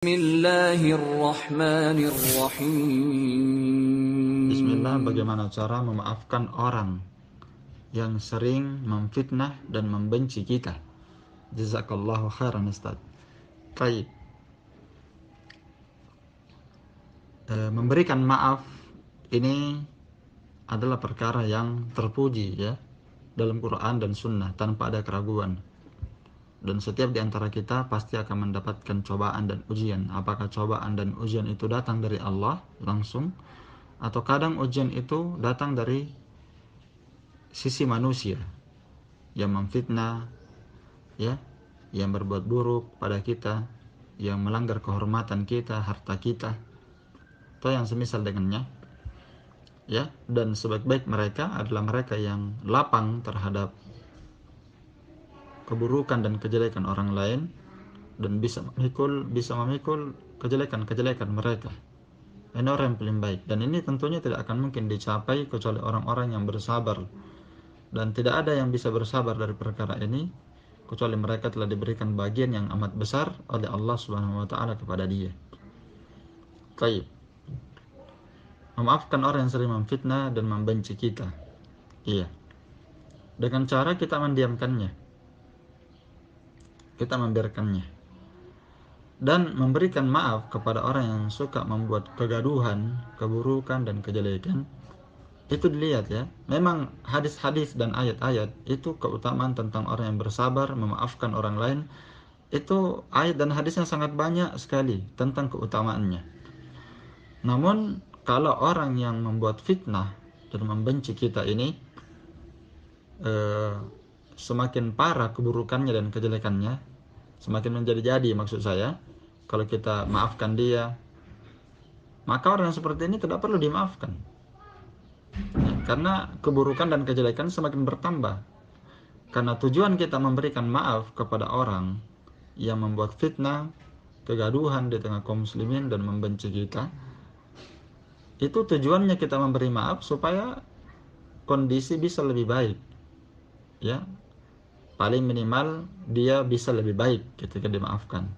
Bismillahirrahmanirrahim. Bismillah, bagaimana cara memaafkan orang yang sering memfitnah dan membenci kita? Jazakallahu khairan Ustaz. Baik. Memberikan maaf ini adalah perkara yang terpuji ya dalam Quran dan Sunnah tanpa ada keraguan. Dan setiap di antara kita pasti akan mendapatkan cobaan dan ujian. Apakah cobaan dan ujian itu datang dari Allah langsung, atau kadang ujian itu datang dari sisi manusia yang memfitnah, ya, yang berbuat buruk pada kita, yang melanggar kehormatan kita, harta kita, atau yang semisal dengannya, ya. Dan sebaik-baik mereka adalah mereka yang lapang terhadap keburukan dan kejelekan orang lain dan bisa memikul kejelekan mereka. Ini orang yang paling baik, dan ini tentunya tidak akan mungkin dicapai kecuali orang-orang yang bersabar, dan tidak ada yang bisa bersabar dari perkara ini kecuali mereka telah diberikan bagian yang amat besar oleh Allah Subhanahu wa taala kepada dia. Baik. Memaafkan orang yang sering memfitnah dan membenci kita. Iya. Dengan cara kita mendiamkannya. Kita membiarkannya. Dan memberikan maaf kepada orang yang suka membuat kegaduhan, keburukan dan kejelekan. Itu dilihat ya. Memang hadis-hadis dan ayat-ayat itu keutamaan tentang orang yang bersabar, memaafkan orang lain. Itu ayat dan hadisnya sangat banyak sekali tentang keutamaannya. Namun kalau orang yang membuat fitnah dan membenci kita ini semakin parah keburukannya dan kejelekannya, semakin menjadi-jadi maksud saya, kalau kita maafkan dia, maka orang yang seperti ini tidak perlu dimaafkan ya, karena keburukan dan kejelekan semakin bertambah. Karena tujuan kita memberikan maaf kepada orang yang membuat fitnah, kegaduhan di tengah kaum muslimin dan membenci kita, itu tujuannya kita memberi maaf supaya kondisi bisa lebih baik ya, paling minimal dia bisa lebih baik ketika dimaafkan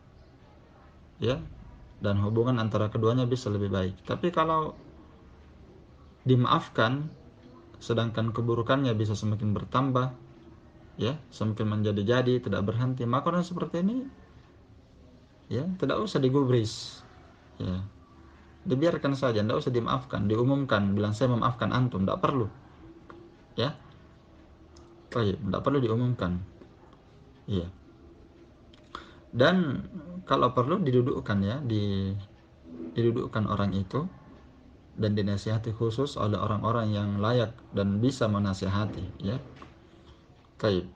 ya, dan hubungan antara keduanya bisa lebih baik. Tapi kalau dimaafkan sedangkan keburukannya bisa semakin bertambah ya, semakin menjadi-jadi, tidak berhenti, maka orang seperti ini ya tidak usah digubris ya, dibiarkan saja, tidak usah dimaafkan, diumumkan, bilang saya memaafkan antum, tidak perlu ya. Baik, tidak perlu diumumkan iya. Dan kalau perlu didudukkan ya, didudukkan orang itu dan dinasihati khusus oleh orang-orang yang layak dan bisa menasihati ya. Baik.